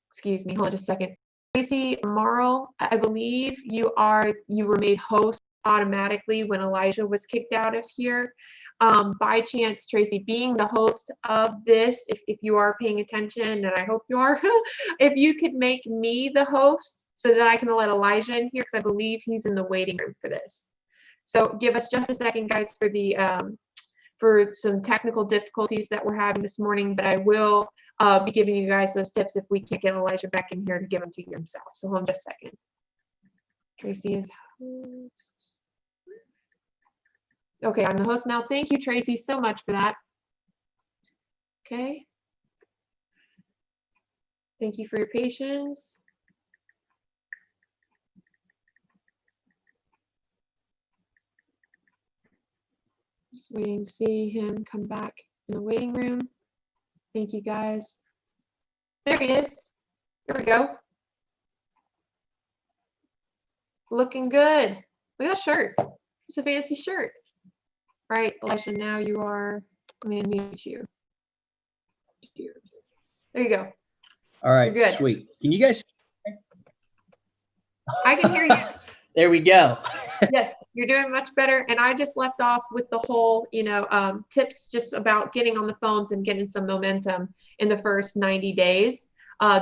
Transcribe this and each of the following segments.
excuse me, hold on just a second. Tracy Morrow, I believe you were made host automatically when Elijah was kicked out of here. By chance, Tracy, being the host of this, if you are paying attention, and I hope you are, if you could make me the host so that I can let Elijah in here, because I believe he's in the waiting room for this. So give us just a second, guys, for the for some technical difficulties that we're having this morning, but I will be giving you guys those tips if we can't get Elijah back in here to give them to you himself. So hold on just a second. Tracy is host. Okay, I'm the host now. Thank you, Tracy, so much for that. Okay. Thank you for your patience. Just waiting to see him come back in the waiting room. Thank you, guys. There he is. Here we go. Looking good. Look at that shirt. It's a fancy shirt. All right, Elijah, now you are, I'm going to mute you. There you go. All right, sweet. Can you guys? I can hear you. There we go. Yes, you're doing much better. And I just left off with the whole, tips just about getting on the phones and getting some momentum in the first 90 days,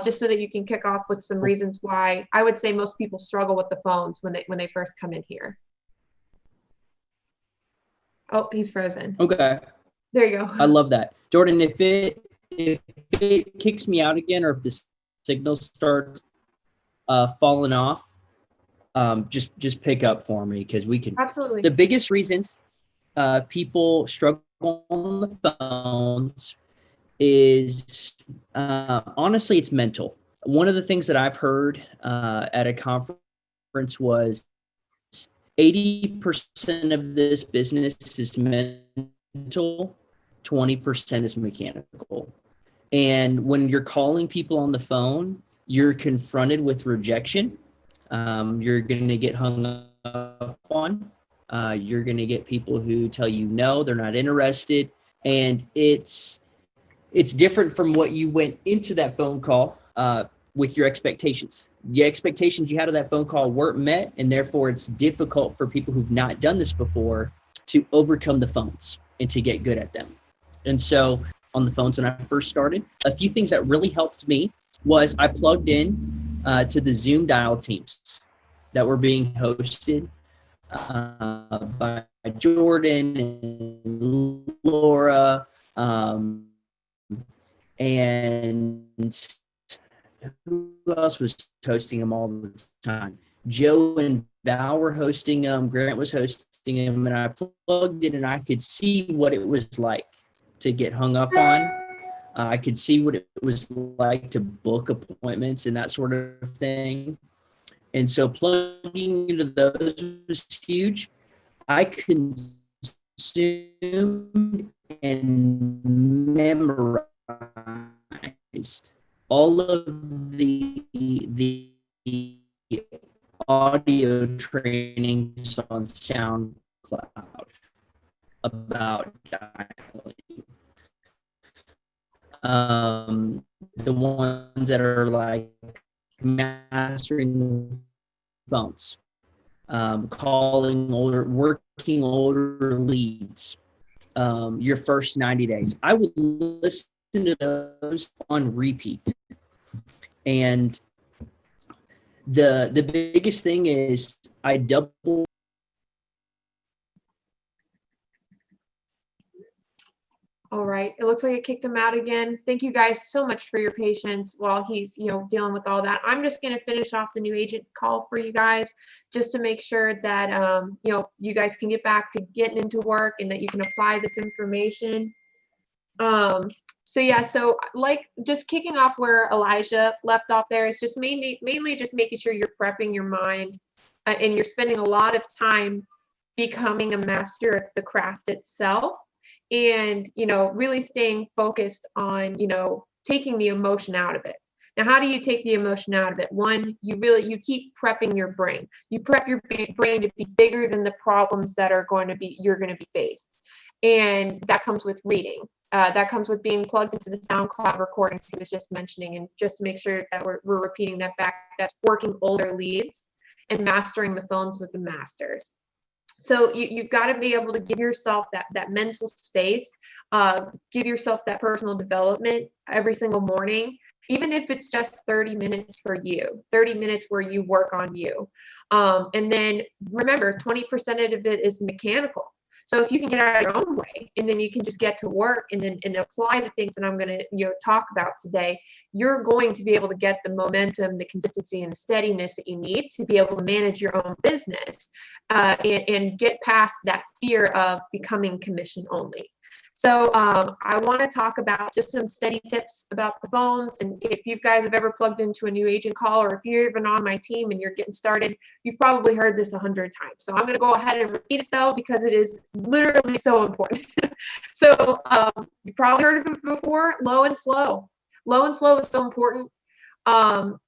just so that you can kick off with some reasons why I would say most people struggle with the phones when they first come in here. Oh, he's frozen. Okay. There you go. I love that. Jordan, if it kicks me out again, or if the signal starts falling off, just pick up for me, because we can. Absolutely. The biggest reasons people struggle on the phones is honestly, it's mental. One of the things that I've heard at a conference was 80% of this business is mental, 20% is mechanical. And when you're calling people on the phone, you're confronted with rejection. You're going to get hung up on. You're going to get people who tell you no, they're not interested. And it's different from what you went into that phone call with your expectations. The expectations you had of that phone call weren't met, and therefore it's difficult for people who've not done this before to overcome the phones and to get good at them. And so on the phones when I first started, a few things that really helped me was I plugged in to the Zoom dial teams that were being hosted by Jordan and Laura, and who else was hosting them all the time? Joe and Val were hosting them. Grant was hosting them, and I plugged in and I could see what it was like to get hung up on. I could see what it was like to book appointments and that sort of thing. And so plugging into those was huge. I consumed and memorized all of the audio trainings on SoundCloud about dialing. The ones that are like mastering phones, calling older, working older leads, your first 90 days. I would listen to those on repeat. And the biggest thing is I double. All right, it looks like it kicked him out again. Thank you guys so much for your patience while he's, dealing with all that. I'm just going to finish off the new agent call for you guys just to make sure that, you guys can get back to getting into work and that you can apply this information. So like just kicking off where Elijah left off there, it's just mainly just making sure you're prepping your mind and you're spending a lot of time becoming a master of the craft itself. And, really staying focused on, taking the emotion out of it. Now, how do you take the emotion out of it? One, you keep prepping your brain. You prep your brain to be bigger than the problems that you're going to be faced. And that comes with reading. That comes with being plugged into the SoundCloud recordings he was just mentioning. And just to make sure that we're repeating that back, that's working older leads and mastering the phones with the masters. So you've got to be able to give yourself that mental space, give yourself that personal development every single morning, even if it's just 30 minutes for you, 30 minutes where you work on you. And then remember, 20% of it is mechanical. So if you can get out of your own way, and then you can just get to work and then apply the things that I'm going to talk about today, you're going to be able to get the momentum, the consistency, and the steadiness that you need to be able to manage your own business and get past that fear of becoming commission only. So I want to talk about just some steady tips about the phones. And if you guys have ever plugged into a new agent call, or if you're even on my team and you're getting started, you've probably heard this 100 times. So I'm going to go ahead and repeat it though, because it is literally so important. So you probably heard of it before, low and slow. Low and slow is so important.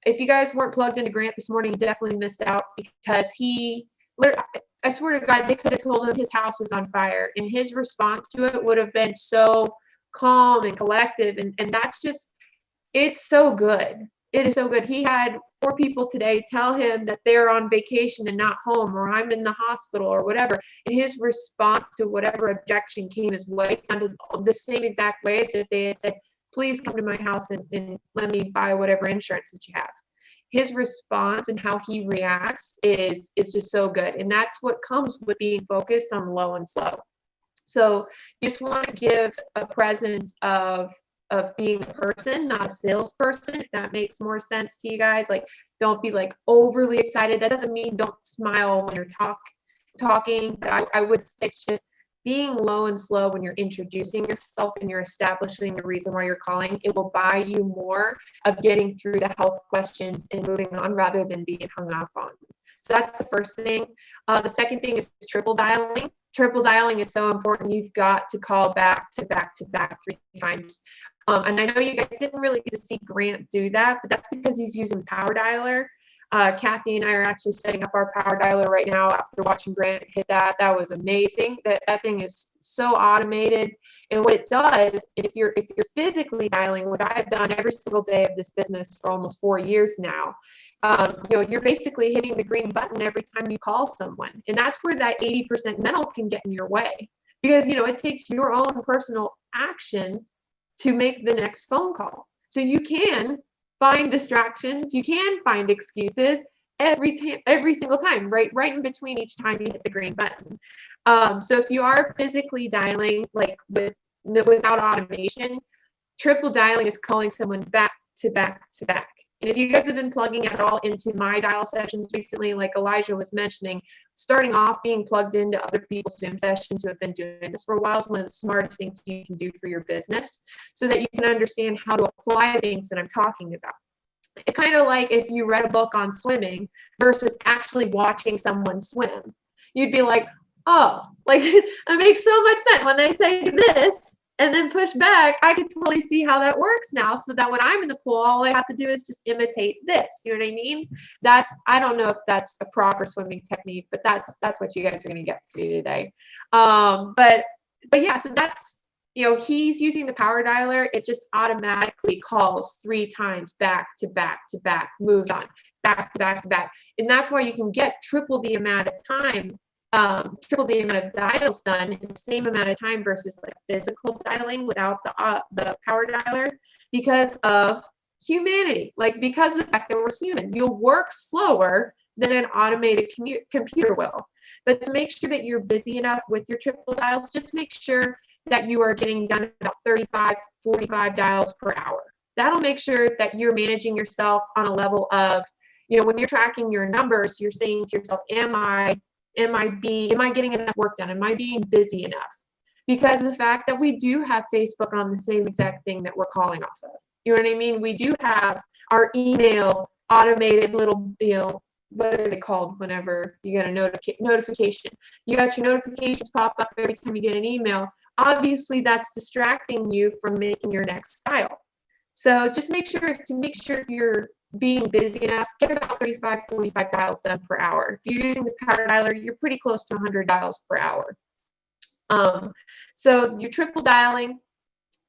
If you guys weren't plugged into Grant this morning, you definitely missed out, because I swear to God, they could have told him his house is on fire, and his response to it would have been so calm and collective. And that's just, it's so good. It is so good. He had 4 people today tell him that they're on vacation and not home, or I'm in the hospital or whatever. And his response to whatever objection came his way sounded the same exact way as if they had said, please come to my house and let me buy whatever insurance that you have. His response and how he reacts is just so good. And that's what comes with being focused on low and slow. So you just want to give a presence of being a person, not a salesperson, if that makes more sense to you guys. Like, don't be like overly excited. That doesn't mean don't smile when you're talking. But I would say it's just being low and slow when you're introducing yourself and you're establishing the reason why you're calling. It will buy you more of getting through the health questions and moving on, rather than being hung up on. So that's the first thing. The second thing is triple dialing. Triple dialing is so important. You've got to call back to back to back 3 times. And I know you guys didn't really get to see Grant do that, but that's because he's using Power Dialer. Kathy and I are actually setting up our Power Dialer right now after watching Grant hit that. That was amazing. That thing is so automated. And what it does, if you're physically dialing, what I've done every single day of this business for almost 4 years now, you're basically hitting the green button every time you call someone. And that's where that 80% mental can get in your way, because it takes your own personal action to make the next phone call. So you can find distractions, you can find excuses every single time, right in between each time you hit the green button. So if you are physically dialing, like without automation, triple dialing is calling someone back to back to back. And if you guys have been plugging at all into my dial sessions recently, like Elijah was mentioning, starting off being plugged into other people's Zoom sessions who have been doing this for a while is one of the smartest things you can do for your business, so that you can understand how to apply things that I'm talking about. It's kind of like if you read a book on swimming versus actually watching someone swim. You'd be like, oh, like that makes so much sense. When they say this and then push back, I can totally see how that works now, so that when I'm in the pool, all I have to do is just imitate this. You know what I mean? I don't know if that's a proper swimming technique, but that's what you guys are going to get from me today. But yeah, so that's, he's using the Power Dialer. It just automatically calls 3 times back to back to back, moves on back to back to back. And that's why you can get triple the amount of time, triple the amount of dials done in the same amount of time versus like physical dialing without the Power Dialer, because of humanity, like because of the fact that we're human. You'll work slower than an automated computer will. But to make sure that you're busy enough with your triple dials, just make sure that you are getting done about 35, 45 dials per hour. That'll make sure that you're managing yourself on a level of, when you're tracking your numbers, you're saying to yourself, am I getting enough work done? Am I being busy enough? Because of the fact that we do have Facebook on the same exact thing that we're calling off of. You know what I mean? We do have our email automated little, what are they called whenever you get a notification? You got your notifications pop up every time you get an email. Obviously, that's distracting you from making your next dial. So just make sure if you're being busy enough, get about 35, 45 dials done per hour. If you're using the Power Dialer, you're pretty close to 100 dials per hour. So you're triple dialing.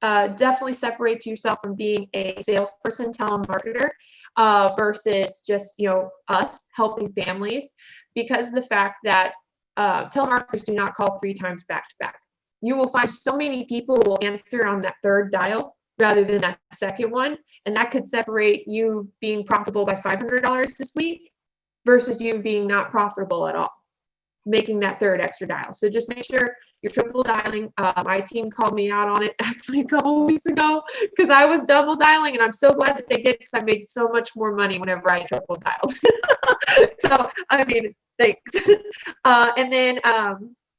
definitely separates yourself from being a salesperson, telemarketer, versus just, us helping families, because of the fact that telemarketers do not call 3 times back to back. You will find so many people will answer on that third dial rather than that second one, and that could separate you being profitable by $500 this week versus you being not profitable at all, making that third extra dial. So just make sure you're triple dialing. My team called me out on it actually a couple of weeks ago because I was double dialing, and I'm so glad that they did because I made so much more money whenever I triple dialed. So, I mean, thanks. And then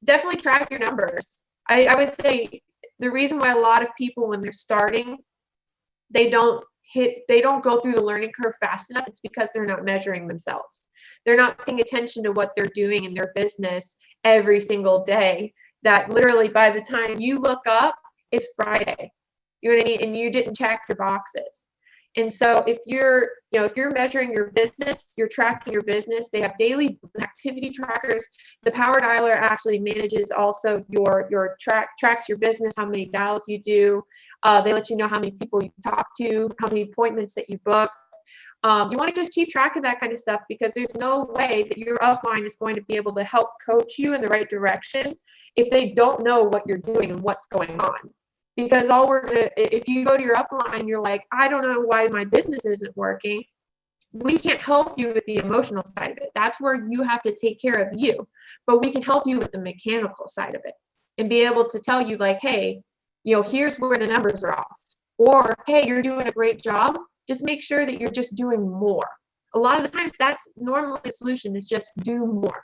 definitely track your numbers. I would say the reason why a lot of people, when they're starting, they don't go through the learning curve fast enough, it's because they're not measuring themselves. They're not paying attention to what they're doing in their business every single day, that literally by the time you look up, it's Friday. You know what I mean? And you didn't check your boxes. And so if you're measuring your business, you're tracking your business, they have daily activity trackers. The Power Dialer actually manages also your tracks your business, how many dials you do. They let you know how many people you talk to, how many appointments that you book. You want to just keep track of that kind of stuff, because there's no way that your upline is going to be able to help coach you in the right direction if they don't know what you're doing and what's going on. Because if you go to your upline, you're like, I don't know why my business isn't working. We can't help you with the emotional side of it. That's where you have to take care of you. But we can help you with the mechanical side of it and be able to tell you like, hey, here's where the numbers are off. Or, hey, you're doing a great job. Just make sure that you're just doing more. A lot of the times that's normally the solution, is just do more.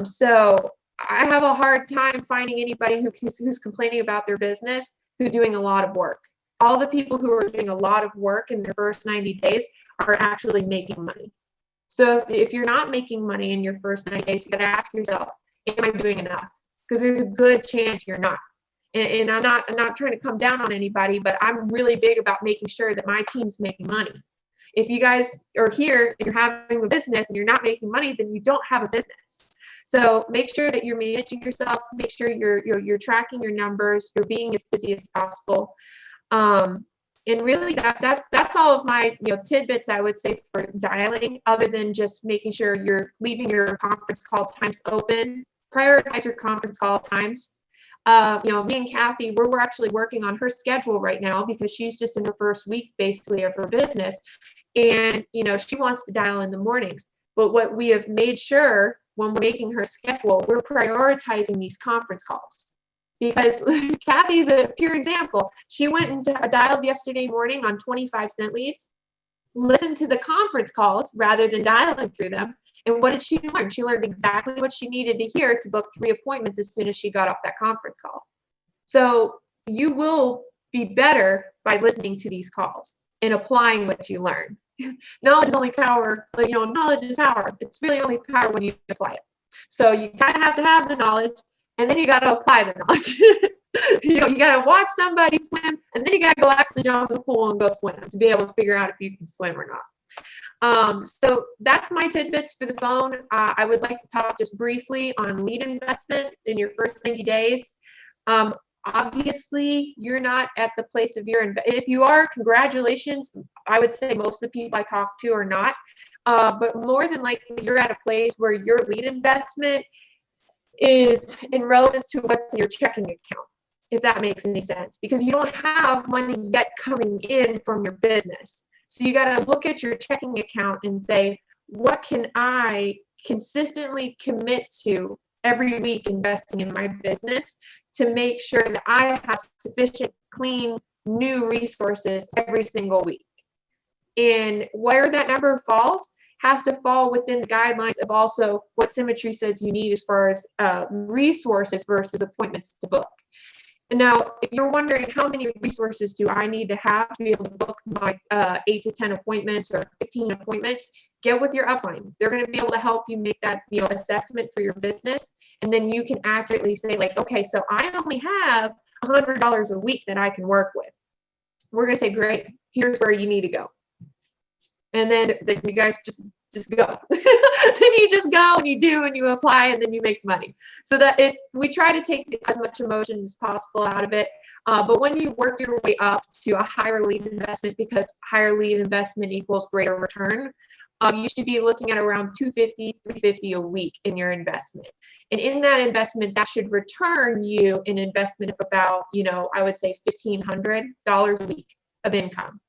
So I have a hard time finding anybody who's complaining about their business who's doing a lot of work. All the people who are doing a lot of work in their first 90 days are actually making money. So if you're not making money in your first 90 days, you got to ask yourself, am I doing enough? Because there's a good chance you're not. And I'm not trying to come down on anybody, but I'm really big about making sure that my team's making money. If you guys are here and you're having a business and you're not making money, then you don't have a business. So make sure that you're managing yourself. Make sure you're tracking your numbers. You're being as busy as possible. And really, that's all of my tidbits, I would say, for dialing. Other than just making sure you're leaving your conference call times open. Prioritize your conference call times. Me and Kathy, we're actually working on her schedule right now because she's just in her first week basically of her business, and she wants to dial in the mornings. But what we have made sure when we're making her schedule, we're prioritizing these conference calls, because Kathy's a pure example. She went and dialed yesterday morning on 25-cent leads, listened to the conference calls rather than dialing through them. And what did she learn? She learned exactly what she needed to hear to book 3 appointments as soon as she got off that conference call. So you will be better by listening to these calls and applying what you learn. Knowledge is only power, but knowledge is power. It's really only power when you apply it. So you kind of have to have the knowledge, and then you got to apply the knowledge. You got to watch somebody swim, and then you got to go actually jump in the pool and go swim to be able to figure out if you can swim or not. So that's my tidbits for the phone. I would like to talk just briefly on lead investment in your first 90 days. Obviously, you're not at the place of your if you are, congratulations. I would say most of the people I talk to are not. But more than likely, you're at a place where your lead investment is in relevance to what's in your checking account, if that makes any sense, because you don't have money yet coming in from your business. So you got to look at your checking account and say, what can I consistently commit to every week investing in my business to make sure that I have sufficient, clean, new resources every single week? And where that number falls has to fall within the guidelines of also what Symmetry says you need as far as resources versus appointments to book. And now, if you're wondering how many resources do I need to have to be able to book my 8 to 10 appointments or 15 appointments, get with your upline. They're going to be able to help you make that assessment for your business. And then you can accurately say like, okay, so I only have $100 a week that I can work with. We're going to say, great, here's where you need to go. And then you guys just go. Then you just go and you do and you apply and then you make money. So that we try to take as much emotion as possible out of it. But when you work your way up to a higher lead investment, because higher lead investment equals greater return, you should be looking at around 250, 350 a week in your investment. And in that investment, that should return you an investment of about, I would say $1,500 a week of income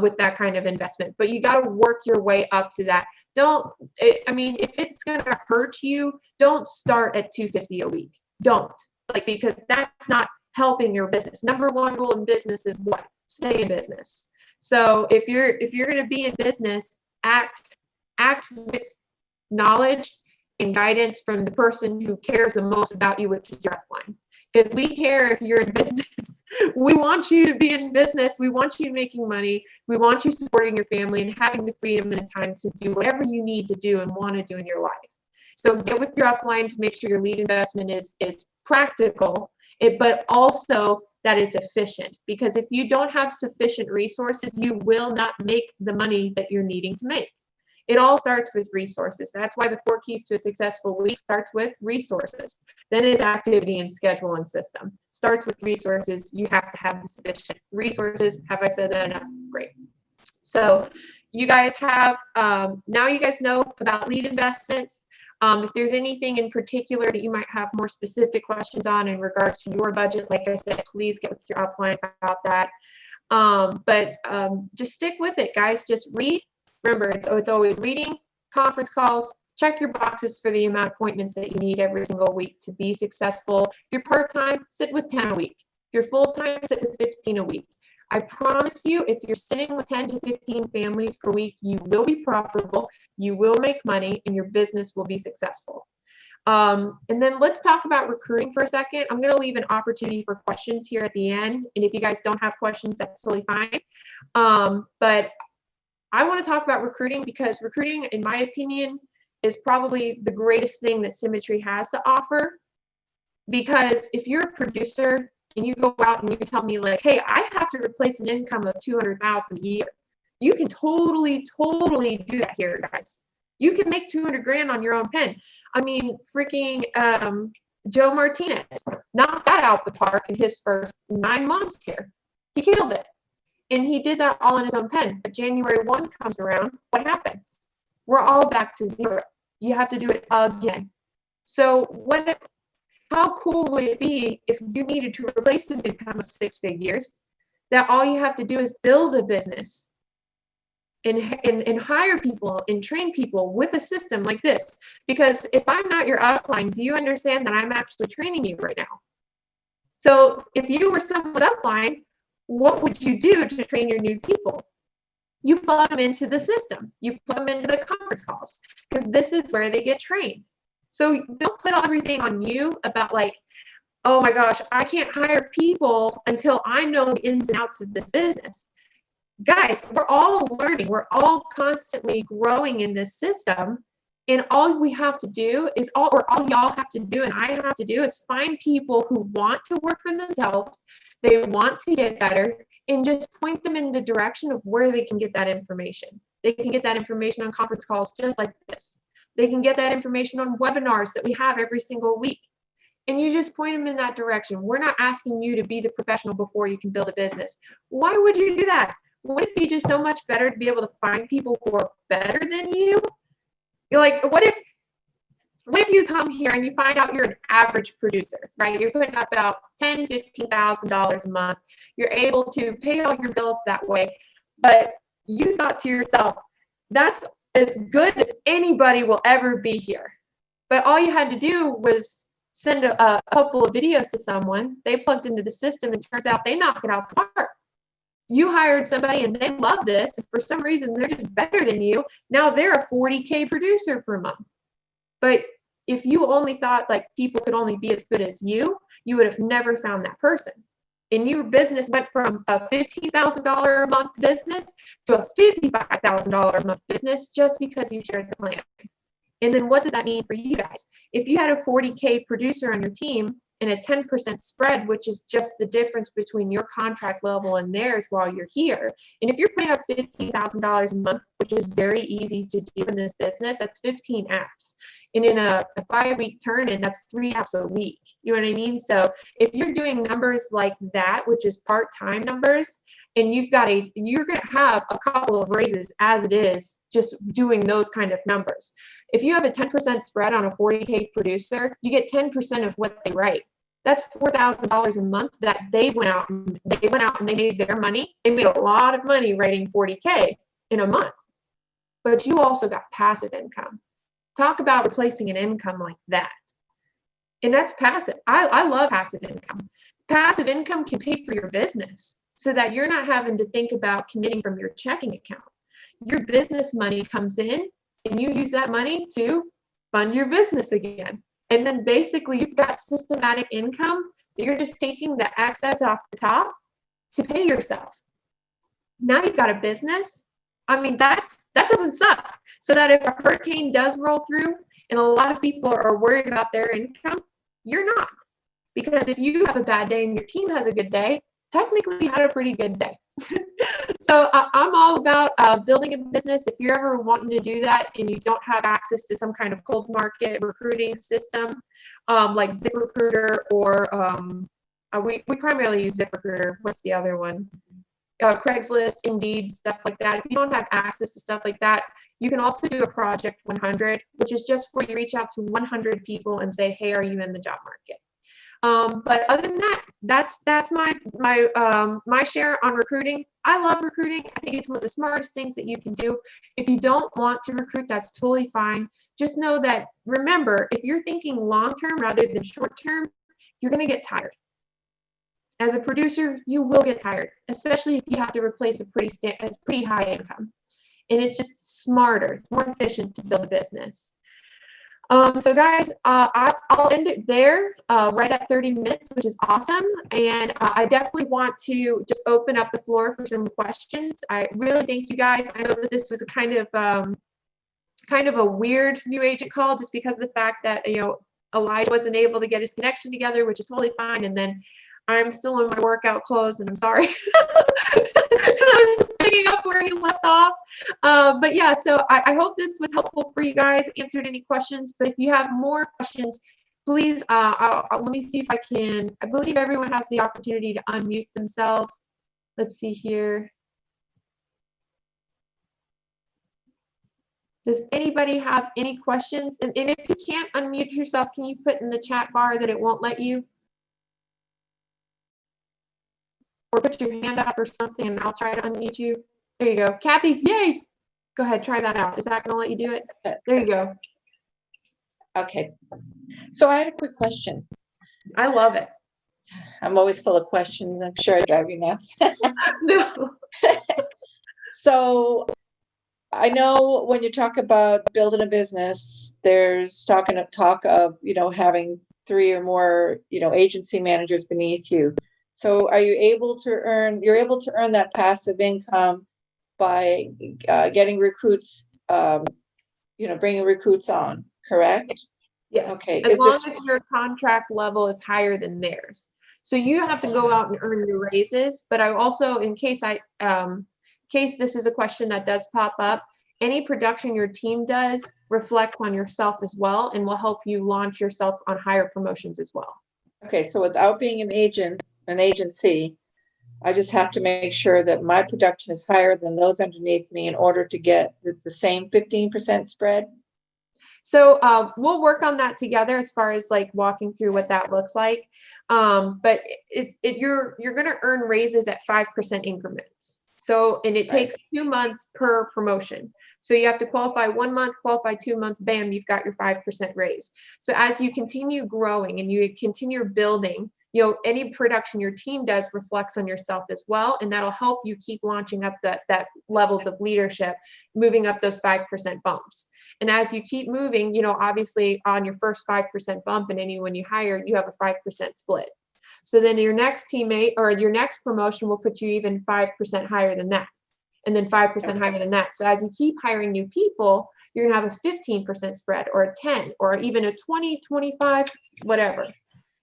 with that kind of investment. But you got to work your way up to that. If it's going to hurt you, don't start at 250 a week. Don't, because that's not helping your business. Number one rule in business is what? Stay in business. So if you're going to be in business, act with knowledge and guidance from the person who cares the most about you, which is your upline. Because we care if you're in business. We want you to be in business. We want you making money. We want you supporting your family and having the freedom and the time to do whatever you need to do and want to do in your life. So get with your upline to make sure your lead investment is practical, but also that it's efficient. Because if you don't have sufficient resources, you will not make the money that you're needing to make. It all starts with resources. That's why the 4 keys to a successful week starts with resources. Then it's activity and schedule and system. Starts with resources. You have to have sufficient resources. Have I said that enough? Great. So you guys have, now you guys know about lead investments. If there's anything in particular that you might have more specific questions on in regards to your budget, like I said, please get with your upline about that. Just stick with it, guys. Just read. Remember, it's always reading, conference calls, check your boxes for the amount of appointments that you need every single week to be successful. If you're part-time, sit with 10 a week. If you're full-time, sit with 15 a week. I promise you, if you're sitting with 10 to 15 families per week, you will be profitable, you will make money, and your business will be successful. And then let's talk about recruiting for a second. I'm going to leave an opportunity for questions here at the end. And if you guys don't have questions, that's totally fine. But I want to talk about recruiting because recruiting, in my opinion, is probably the greatest thing that Symmetry has to offer. Because if you're a producer and you go out and you tell me like, hey, I have to replace an income of $200,000 a year, you can totally do that here, guys. You can make 200 grand on your own pen. I mean, freaking Joe Martinez knocked that out the park in his first 9 months here. He killed it. And he did that all in his own pen. But January 1 comes around, what happens? We're all back to zero. You have to do it again. So how cool would it be if you needed to replace an income of 6 figures, that all you have to do is build a business and hire people and train people with a system like this? Because if I'm not your upline, do you understand that I'm actually training you right now? So if you were someone upline, what would you do to train your new people? You plug them into the system. You plug them into the conference calls because this is where they get trained. So don't put everything on you about like, oh my gosh, I can't hire people until I know the ins and outs of this business. Guys, we're all learning. We're all constantly growing in this system. And all we have to do is or all y'all have to do and I have to do is find people who want to work for themselves. They want to get better and just point them in the direction of where they can get that information. They can get that information on conference calls just like this. They can get that information on webinars that we have every single week. And you just point them in that direction. We're not asking you to be the professional before you can build a business. Why would you do that? Wouldn't it be just so much better to be able to find people who are better than you? You're like, what if you come here and you find out you're an average producer, right? You're putting up about $10,000, $15,000 a month. You're able to pay all your bills that way. But you thought to yourself, that's as good as anybody will ever be here. But all you had to do was send a couple of videos to someone. They plugged into the system and turns out they knock it out the park. You hired somebody and they love this. And for some reason, they're just better than you. Now they're a 40K producer per month. But if you only thought like people could only be as good as you would have never found that person. And your business went from a $15,000 a month business to a $55,000 a month business just because you shared the plan. And then what does that mean for you guys? If you had a 40K producer on your team and a 10% spread, which is just the difference between your contract level and theirs while you're here. And if you're putting up $15,000 a month, which is very easy to do in this business, that's 15 apps. And in a 5-week turn-in, that's 3 apps a week. You know what I mean? So if you're doing numbers like that, which is part-time numbers, and you're going to have a couple of raises as it is just doing those kind of numbers. If you have a 10% spread on a 40K producer, you get 10% of what they write. That's $4,000 a month that they went out and they made their money. They made a lot of money writing 40K in a month. But you also got passive income. Talk about replacing an income like that. And that's passive. I love passive income. Passive income can pay for your business so that you're not having to think about committing from your checking account. Your business money comes in and you use that money to fund your business again. And then basically you've got systematic income that you're just taking the excess off the top to pay yourself. Now you've got a business. I mean, that doesn't suck. So that if a hurricane does roll through and a lot of people are worried about their income, you're not. Because if you have a bad day and your team has a good day, technically you had a pretty good day. So I'm all about building a business. If you're ever wanting to do that and you don't have access to some kind of cold market recruiting system, like ZipRecruiter or we primarily use ZipRecruiter. What's the other one? Craigslist, Indeed, stuff like that. If you don't have access to stuff like that, you can also do a Project 100, which is just where you reach out to 100 people and say, hey, are you in the job market? But other than that, that's my share on recruiting. I love recruiting. I think it's one of the smartest things that you can do. If you don't want to recruit, that's totally fine. Just know that, remember, if you're thinking long-term rather than short-term, you're going to get tired. As a producer, you will get tired, especially if you have to replace a pretty high income. And it's just smarter. It's more efficient to build a business. So guys, I'll end it there right at 30 minutes, which is awesome. And I definitely want to just open up the floor for some questions. I really thank you guys. I know that this was a kind of a weird new agent call just because of the fact that, Elijah wasn't able to get his connection together, which is totally fine. And then I'm still in my workout clothes and I'm sorry. I'm just picking up where he left off. But yeah, so I hope this was helpful for you guys, answered any questions. But if you have more questions, please, let me see if I can. I believe everyone has the opportunity to unmute themselves. Let's see here. Does anybody have any questions? And if you can't unmute yourself, can you put in the chat bar that it won't let you? Or put your hand up or something and I'll try to unmute you. There you go. Kathy, yay! Go ahead, try that out. Is that going to let you do it? There you go. Okay. So I had a quick question. I love it. I'm always full of questions. I'm sure I drive you nuts. No. So I know when you talk about building a business, there's talk of, having 3 or more, agency managers beneath you. So are you able to earn that passive income by getting recruits, bringing recruits on, correct? Yes. Okay. As long as your contract level is higher than theirs. So you have to go out and earn your raises. But I also, in case this is a question that does pop up, any production your team does reflects on yourself as well and will help you launch yourself on higher promotions as well. Okay. So without being an agency, I just have to make sure that my production is higher than those underneath me in order to get the same 15% spread. So we'll work on that together as far as like walking through what that looks like. But you're going to earn raises at 5% increments. So, and it takes 2 months per promotion. So you have to qualify 1 month, qualify 2 months, bam, you've got your 5% raise. So as you continue growing and you continue building, any production your team does reflects on yourself as well. And that'll help you keep launching up that levels of leadership, moving up those 5% bumps. And as you keep moving, obviously on your first 5% bump and anyone you hire, you have a 5% split. So then your next teammate or your next promotion will put you even 5% higher than that. And then 5% higher than that. So as you keep hiring new people, you're going to have a 15% spread or a 10 or even a 20, 25, whatever.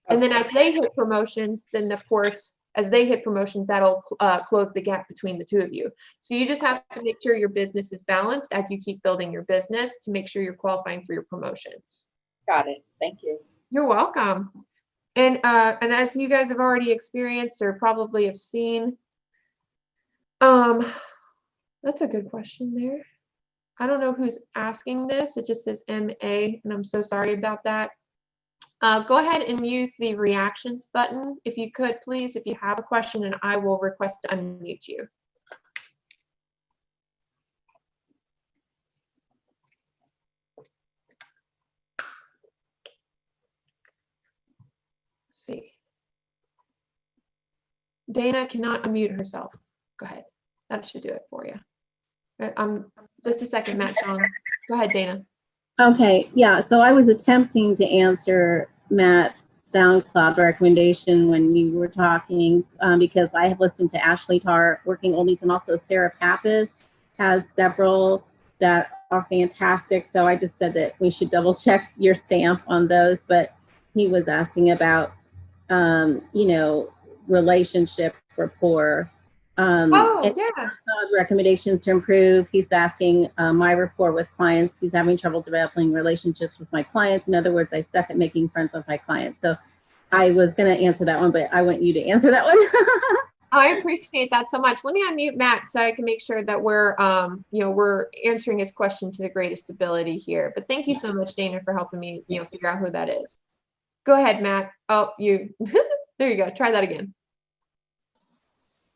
And then as they hit promotions, then of course, as they hit promotions, that'll close the gap between the two of you. So you just have to make sure your business is balanced as you keep building your business to make sure you're qualifying for your promotions. Got it. Thank you. You're welcome. And as you guys have already experienced or probably have seen, that's a good question there. I don't know who's asking this. It just says MA, and I'm so sorry about that. Go ahead and use the reactions button if you could, please, if you have a question, and I will request to unmute you. Let's see. Dana cannot unmute herself. Go ahead. That should do it for you. Just a second, Matt Sean. Go ahead, Dana. Okay, yeah, so I was attempting to answer Matt's SoundCloud recommendation when you were talking because I have listened to Ashley Tarr, Working Oldies, and also Sarah Pappas has several that are fantastic. So I just said that we should double check your stamp on those, but he was asking about, you know, relationship rapport. Oh, yeah. Recommendations to improve. He's asking my rapport with clients. He's having trouble developing relationships with my clients. In other words, I suck at making friends with my clients. So I was going to answer that one, but I want you to answer that one. I appreciate that so much. Let me unmute Matt so I can make sure that we're, you know, we're answering his question to the greatest ability here. But thank you so much, Dana, for helping me, you know, figure out who that is. Go ahead, Matt. Oh, you, there you go. Try that again.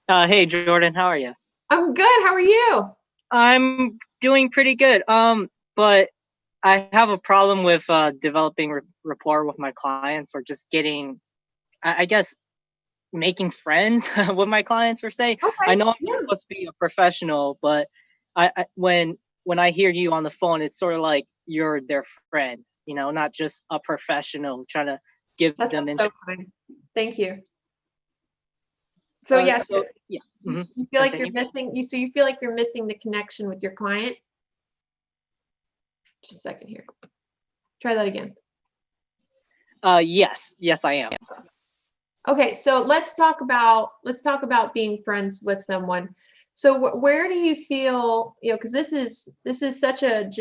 Hey, Jordan, how are you? I'm good. How are you? I'm doing pretty good. But I have a problem with developing rapport with my clients, or just getting, I guess, making friends with my clients, per se. Okay. I know I'm Yeah. supposed to be a professional, but when I hear you on the phone, it's sort of like you're their friend, you know, not just a professional trying to give That's them so kind. Thank you. So yes, yeah. Mhm. you feel like you're Continue. missing, so you feel like you're missing the connection with your client? Just a second here. Try that again. Yes, I am. Okay, so let's talk about being friends with someone. So where do you feel, you know, because this is such a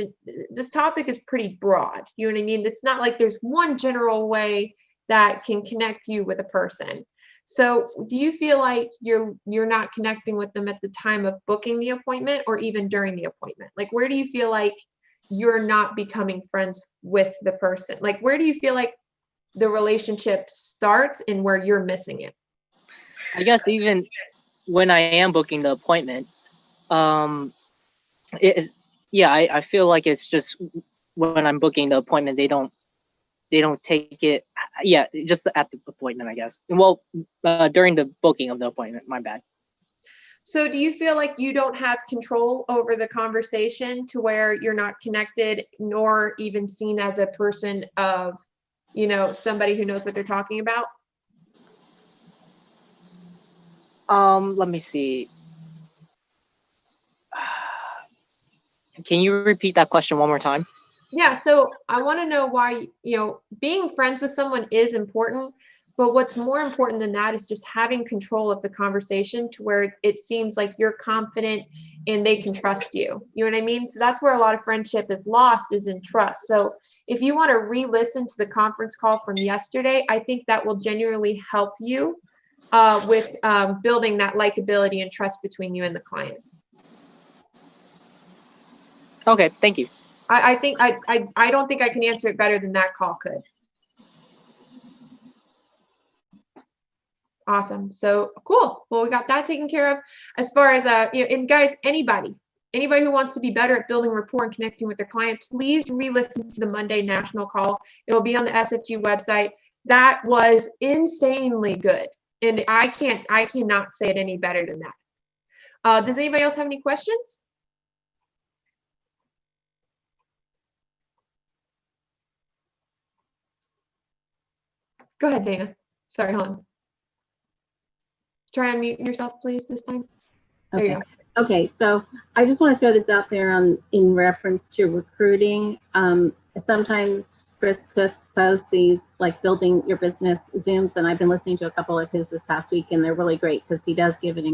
this topic is pretty broad. You know what I mean? It's not like there's one general way that can connect you with a person. So do you feel like you're not connecting with them at the time of booking the appointment or even during the appointment? Like where do you feel like you're not becoming friends with the person? Like where do you feel like the relationship starts and where you're missing it? I guess even when I am booking the appointment, it is, yeah, I feel like it's just when I'm booking the appointment, they don't take it, yeah, just at the appointment, I guess. Well, during the booking of the appointment, my bad. So do you feel like you don't have control over the conversation to where you're not connected nor even seen as a person of, you know, somebody who knows what they're talking about? Let me see. Can you repeat that question one more time? Yeah, so I want to know why, you know, being friends with someone is important, but what's more important than that is just having control of the conversation to where it seems like you're confident and they can trust you. You know what I mean? So that's where a lot of friendship is lost, is in trust. So if you want to re-listen to the conference call from yesterday, I think that will genuinely help you with building that likability and trust between you and the client. Okay, thank you. I think I don't think I can answer it better than that call could. Awesome. So cool. Well, we got that taken care of. As far as you know, and guys, anybody who wants to be better at building rapport and connecting with their client, please re-listen to the Monday national call. It'll be on the SFG website. That was insanely good, and I cannot say it any better than that. Does anybody else have any questions? Go ahead, Dana. Sorry, hold on. Try and mute yourself, please, this time. There you Okay. go. Okay, so I just want to throw this out there in reference to recruiting. Sometimes Chris Cook posts these like building your business Zooms, and I've been listening to a couple of his this past week, and they're really great because he does give it,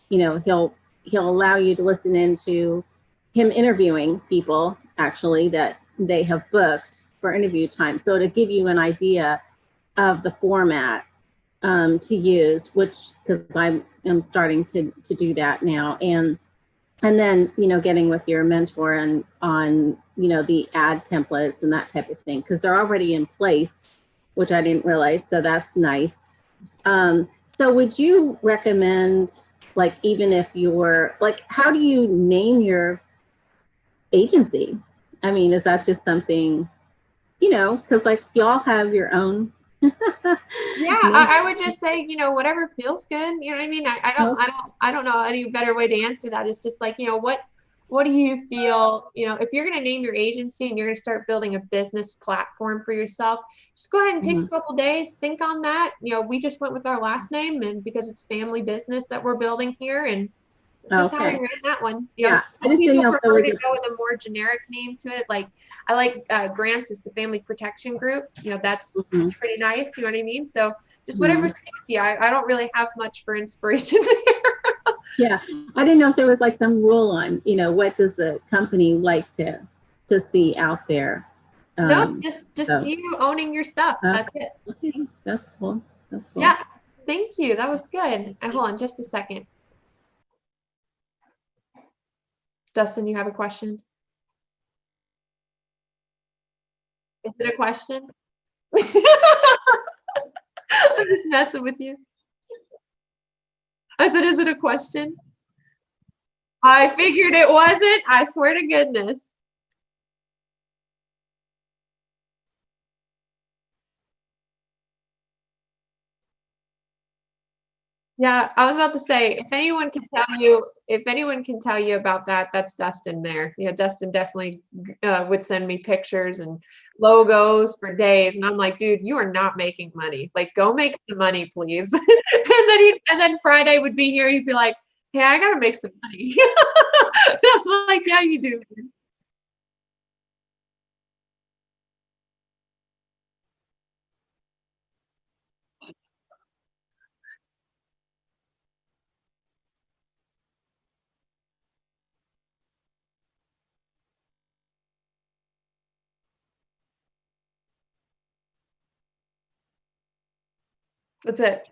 you know, he'll allow you to listen into him interviewing people actually that they have booked for interview time. So to give you an idea of the format to use, which because I'm starting to do that now, and then, you know, getting with your mentor and on, you know, the ad templates and that type of thing, because they're already in place, which I didn't realize. So that's nice. So would you recommend, like, even if you're like, how do you name your agency? I mean, is that just something, you know, because like y'all have your own. Yeah, I would just say, you know, whatever feels good. You know what I mean? I don't know any better way to answer that. It's just like, you know, what do you feel, you know, if you're going to name your agency and you're going to start building a business platform for yourself, just go ahead and take a couple days, think on that. You know, we just went with our last name, and because it's family business that we're building here, and it's just how we ran that one. You know, Yeah, I some just didn't people know if there prefer was to go with a more generic name to it. Like I like Grants is the Family Protection Group. You know, that's pretty nice. You know what I mean? So just whatever speaks to you. I don't really have much for inspiration there. Yeah, I didn't know if there was like some rule on, you know, what does the company like to see out there. No, just so- you owning your stuff. That's it. Okay, that's cool. That's cool. Yeah, thank you. That was good. And hold on just a second. Dustin, you have a question? Is it a question? I'm just messing with you. I said, is it a question? I figured it wasn't. I swear to goodness. Yeah, I was about to say, if anyone can tell you about that, that's Dustin there. Yeah, Dustin definitely would send me pictures and logos for days, and I'm like, dude, you are not making money. Like, go make the money, please. and then Friday would be here. He'd be like, hey, I gotta make some money. I'm like, yeah, you do. That's it.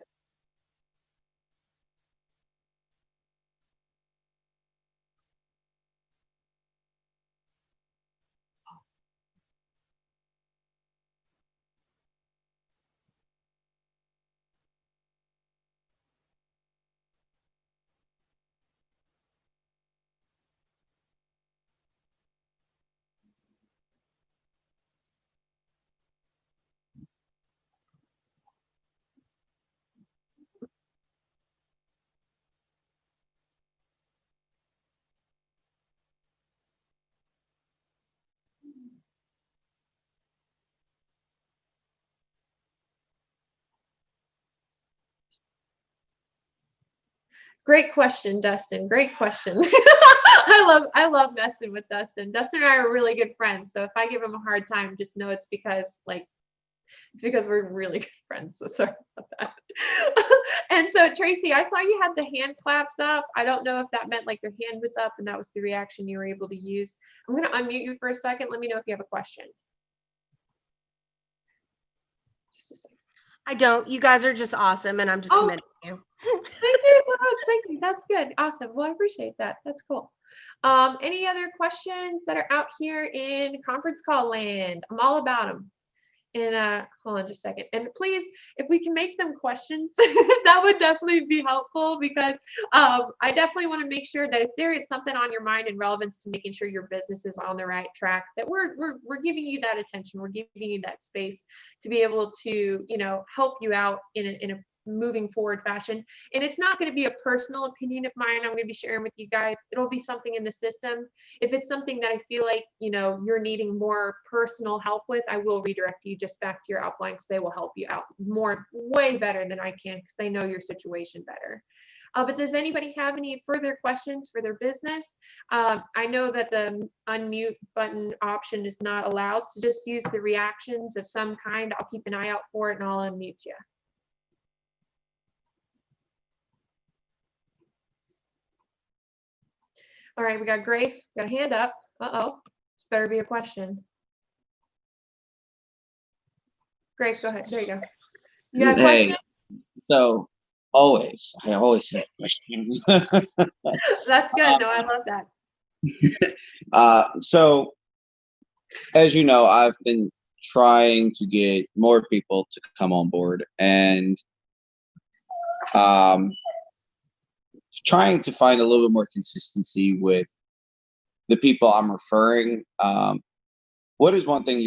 Great question, Dustin. Great question. I love messing with Dustin. Dustin and I are really good friends. So if I give him a hard time, just know it's because we're really good friends. So sorry about that. And so Tracy, I saw you had the hand claps up. I don't know if that meant like your hand was up and that was the reaction you were able to use. I'm gonna unmute you for a second. Let me know if you have a question. Just a second. I don't. You guys are just awesome, and I'm just commending you. Thank you so much. Thank you. That's good. Awesome. Well, I appreciate that. That's cool. Any other questions that are out here in conference call land? I'm all about them. And hold on just a second. And please, if we can make them questions, that would definitely be helpful, because I definitely want to make sure that if there is something on your mind in relevance to making sure your business is on the right track, that we're giving you that attention, we're giving you that space to be able to, you know, help you out in a moving forward fashion. And it's not going to be a personal opinion of mine I'm going to be sharing with you guys. It'll be something in the system. If it's something that I feel like, you know, you're needing more personal help with, I will redirect you just back to your upline, because they will help you out way better than I can, because they know your situation better. But does anybody have any further questions for their business? I know that the unmute button option is not allowed, so just use the reactions of some kind. I'll keep an eye out for it and I'll unmute you. All right, we got Grafe, got a hand up. Uh-oh, this better be a question. Grafe, go ahead, there you go. You got a Hey, question? so I always have a question. That's good, no, I love that. So as you know, I've been trying to get more people to come on board and trying to find a little bit more consistency with the people I'm referring. What is one thing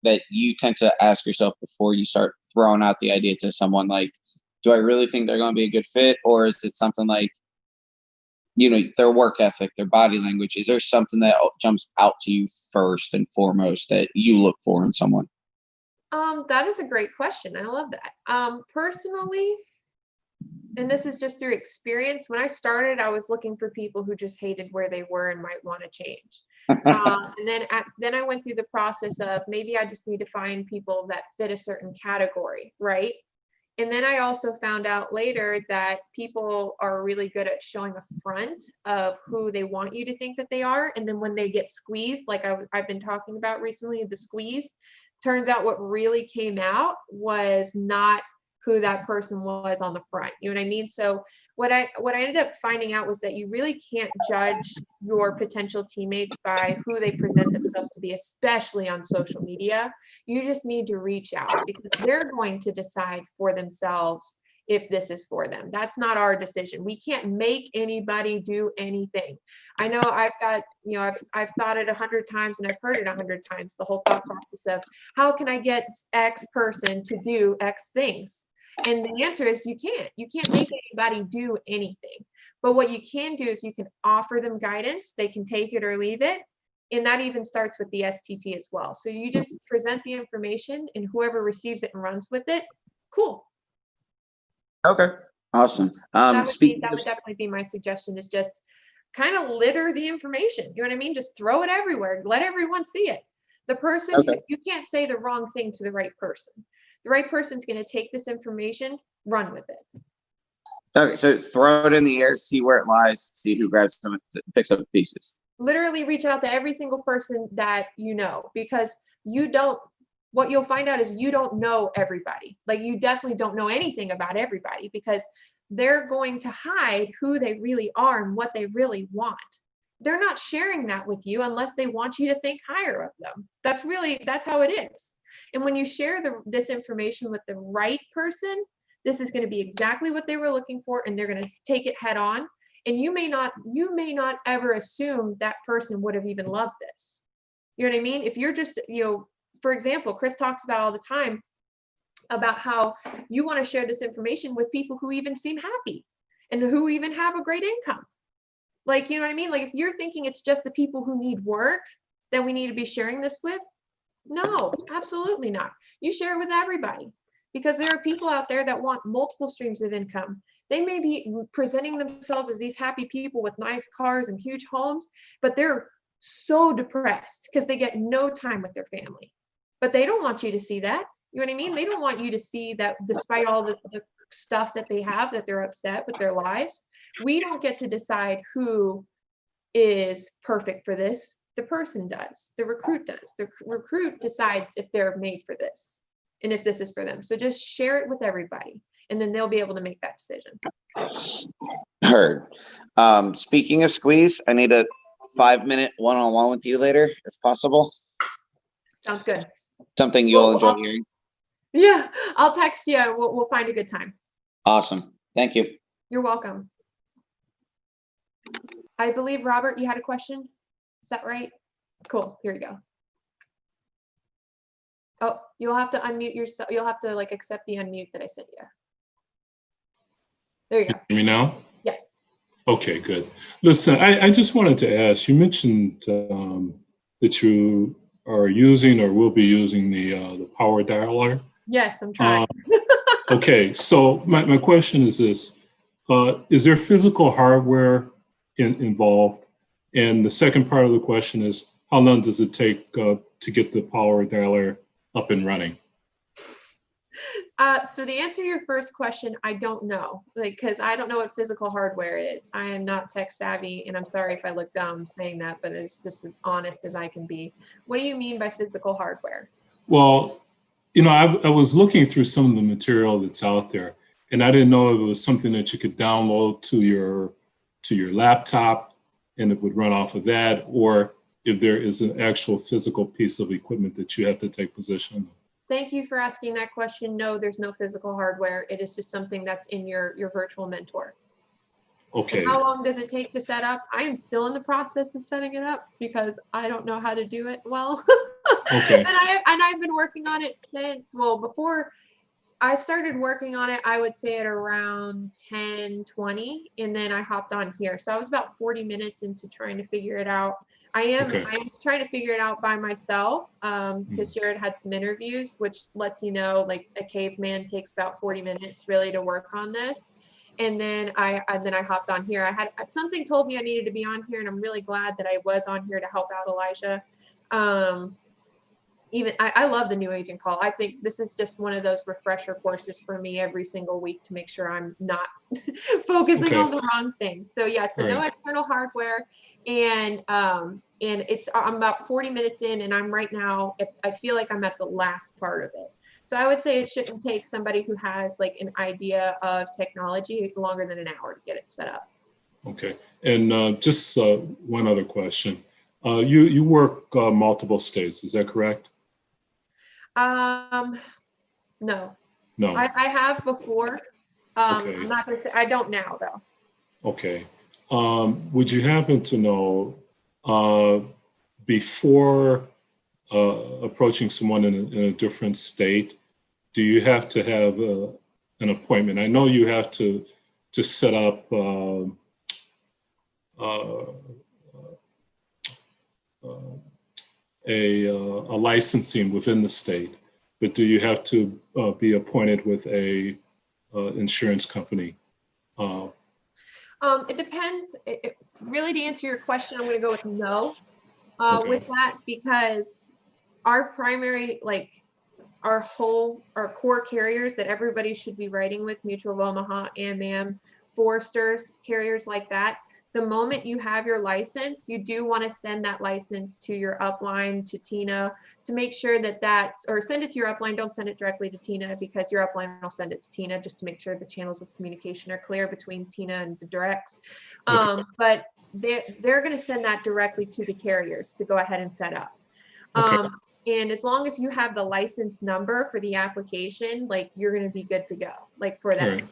that you tend to ask yourself before you start throwing out the idea to someone? Like, do I really think they're going to be a good fit? Or is it something like, their work ethic, their body language? Is there something that jumps out to you first and foremost that you look for in someone? That is a great question. I love that. Personally, and this is just through experience, when I started, I was looking for people who just hated where they were and might want to change. And then I went through the process of maybe I just need to find people that fit a certain category, right? And then I also found out later that people are really good at showing a front of who they want you to think that they are. And then when they get squeezed, like I've been talking about recently, the squeeze, turns out what really came out was not who that person was on the front. You know what I mean? So what I ended up finding out was that you really can't judge your potential teammates by who they present themselves to be, especially on social media. You just need to reach out because they're going to decide for themselves if this is for them. That's not our decision. We can't make anybody do anything. I know I've got, I've thought it 100 times and I've heard it 100 times, the whole thought process of how can I get X person to do X things? And the answer is you can't make anybody do anything. But what you can do is you can offer them guidance. They can take it or leave it. And that even starts with the STP as well. So you just present the information and whoever receives it and runs with it, cool. Okay, awesome. That would definitely be my suggestion, is just kind of litter the information. You know what I mean? Just throw it everywhere. Let everyone see it. The person, you can't say the wrong thing to the right person. The right person's going to take this information, run with it. Okay, so throw it in the air, see where it lies, see who grabs some, picks up the pieces. Literally reach out to every single person that you know, because what you'll find out is you don't know everybody. Like, you definitely don't know anything about everybody because they're going to hide who they really are and what they really want. They're not sharing that with you unless they want you to think higher of them. That's how it is. And when you share this information with the right person, this is going to be exactly what they were looking for, and they're going to take it head on. And you may not ever assume that person would have even loved this. You know what I mean? If you're just, for example, Chris talks about all the time about how you want to share this information with people who even seem happy and who even have a great income. Like, you know what I mean? Like, if you're thinking it's just the people who need work that we need to be sharing this with, no, absolutely not. You share it with everybody because there are people out there that want multiple streams of income. They may be presenting themselves as these happy people with nice cars and huge homes, but they're so depressed because they get no time with their family. But they don't want you to see that. You know what I mean? They don't want you to see that despite all the stuff that they have, that they're upset with their lives. We don't get to decide who is perfect for this. The person does. The recruit does. The recruit decides if they're made for this and if this is for them. So just share it with everybody, and then they'll be able to make that decision. Heard. Speaking of squeeze, I need a 5-minute one-on-one with you later, if possible. Sounds good. Something you'll enjoy hearing. Yeah, I'll text you. We'll find a good time. Awesome. Thank you. You're welcome. I believe, Robert, you had a question. Is that right? Cool. Here you go. Oh, you'll have to unmute yourself. You'll have to accept the unmute that I sent you. There you go. Can you hear me now? Yes. Okay, good. Listen, I just wanted to ask, you mentioned that you are using or will be using the power dialer. Yes, I'm trying. Okay, so my question is this. is there physical hardware involved? And the second part of the question is, how long does it take to get the power dialer up and running? So the answer to your first question, I don't know, like, because I don't know what physical hardware is. I am not tech savvy, and I'm sorry if I look dumb saying that, but it's just as honest as I can be. What do you mean by physical hardware? Well, you know, I was looking through some of the material that's out there, and I didn't know if it was something that you could download to your laptop and it would run off of that, or if there is an actual physical piece of equipment that you have to take possession of. Thank you for asking that question. No, there's no physical hardware. It is just something that's in your virtual mentor. Okay. And how long does it take to set up? I am still in the process of setting it up because I don't know how to do it well. Okay. And I've been working on it since, well, before I started working on it, I would say at around 10:20, and then I hopped on here. So I was about 40 minutes into trying to figure it out. I am trying to figure it out by myself because Jared had some interviews, which lets you know, like, a caveman takes about 40 minutes really to work on this. And then I hopped on here. I had something told me I needed to be on here, and I'm really glad that I was on here to help out Elijah. Even I love the New Agent Call. I think this is just one of those refresher courses for me every single week to make sure I'm not focusing on the wrong things. So yeah, so no external hardware, and I'm about 40 minutes in, and I'm right now, I feel like I'm at the last part of it. So I would say it shouldn't take somebody who has like an idea of technology longer than an hour to get it set up. Okay, and just one other question. You work multiple states, is that correct? No. No. I have before. Okay. I'm not gonna say I don't now though. Okay. Would you happen to know before approaching someone in a different state, do you have to have an appointment? I know you have to set up a licensing within the state, but do you have to be appointed with a insurance company? It depends. Really, to answer your question, I'm going to go with no with that, because our primary, like our core carriers that everybody should be writing with, Mutual of Omaha, AMAM, Foresters, carriers like that. The moment you have your license, you do want to send that license to your upline, to Tina, to make sure that or send it to your upline. Don't send it directly to Tina, because your upline will send it to Tina just to make sure the channels of communication are clear between Tina and the directs. But they're going to send that directly to the carriers to go ahead and set up. And as long as you have the license number for the application, like, you're going to be good to go, like, for that.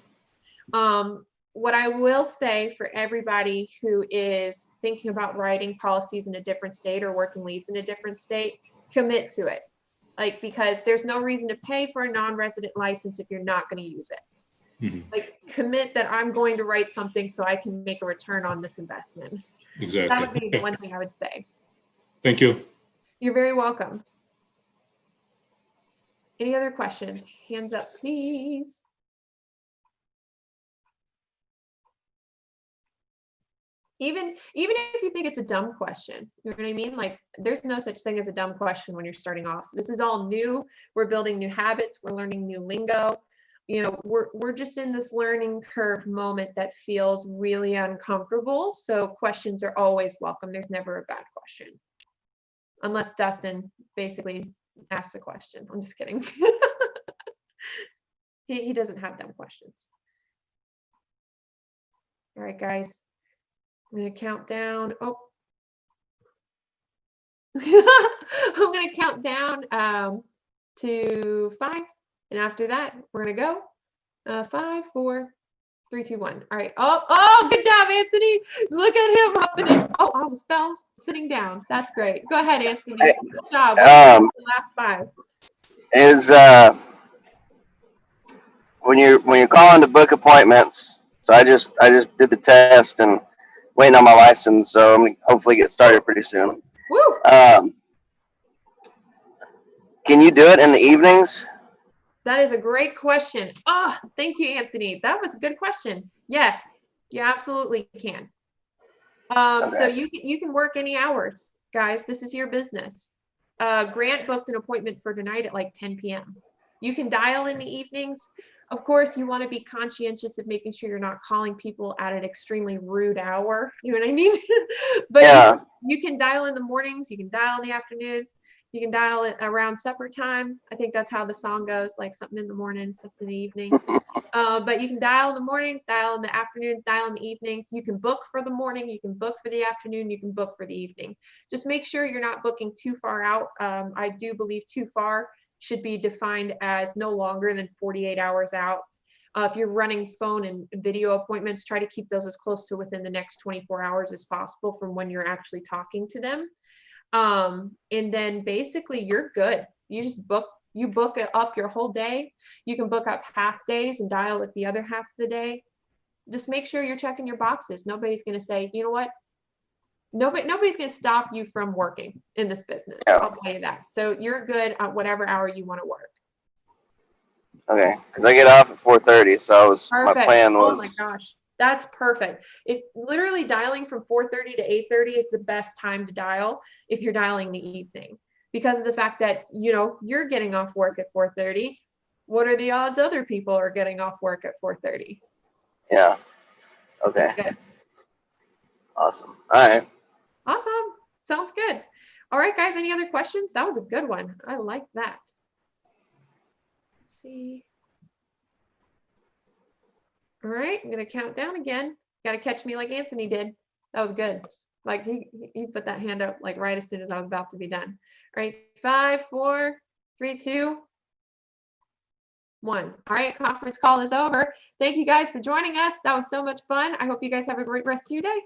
What I will say for everybody who is thinking about writing policies in a different state or working leads in a different state, commit to it. Like, because there's no reason to pay for a non-resident license if you're not going to use it. Like, commit that I'm going to write something so I can make a return on this investment. Exactly. That would be the one thing I would say. Thank you. You're very welcome. Any other questions? Hands up, please. Even if you think it's a dumb question, you know what I mean? Like, there's no such thing as a dumb question when you're starting off. This is all new. We're building new habits. We're learning new lingo. You know, we're just in this learning curve moment that feels really uncomfortable. So questions are always welcome. There's never a bad question. Unless Dustin basically asks a question. I'm just kidding. He doesn't have dumb questions. All right, guys. I'm going to count down. Oh. I'm going to count down to 5. And after that, we're going to go 5, 4, 3, 2, 1. All right. Oh, good job, Anthony. Look at him hopping in. Oh, I almost fell sitting down. That's great. Go ahead, Anthony. Good job. The last 5. Is when you're calling to book appointments. So I just did the test and waiting on my license, so I'm gonna hopefully get started pretty soon. Woo! Can you do it in the evenings? That is a great question. Oh, thank you, Anthony. That was a good question. Yes, you absolutely can. So Okay. you can work any hours, guys. This is your business. Grant booked an appointment for tonight at like 10 p.m. You can dial in the evenings. Of course, you want to be conscientious of making sure you're not calling people at an extremely rude hour. You know what I mean? But Yeah. you can dial in the mornings. You can dial in the afternoons. You can dial it around supper time. I think that's how the song goes, like something in the morning, something in the evening. But you can dial in the mornings, dial in the afternoons, dial in the evenings. You can book for the morning, you can book for the afternoon, you can book for the evening. Just make sure you're not booking too far out. I do believe too far should be defined as no longer than 48 hours out. If you're running phone and video appointments, try to keep those as close to within the next 24 hours as possible from when you're actually talking to them. And then basically you're good. You just book it up your whole day. You can book up half days and dial at the other half of the day. Just make sure you're checking your boxes. Nobody's going to say, you know what? Nobody's going to stop you from working in this business. Yeah. I'll tell you that. So you're good at whatever hour you want to work. Okay. Because I get off at 4:30, so my Perfect. plan Oh my was. gosh. That's perfect. If literally dialing from 4:30 to 8:30 is the best time to dial if you're dialing the evening, because of the fact that, you know, you're getting off work at 4:30. What are the odds other people are getting off work at 4:30? Yeah. Okay. Good. Awesome. All right. Awesome. Sounds good. All right, guys. Any other questions? That was a good one. I like that. Let's see. All right, I'm gonna count down again. Got to catch me like Anthony did. That was good. Like he put that hand up like right as soon as I was about to be done. All right, 5, 4, 3, 2, 1. All right, conference call is over. Thank you guys for joining us. That was so much fun. I hope you guys have a great rest of your day.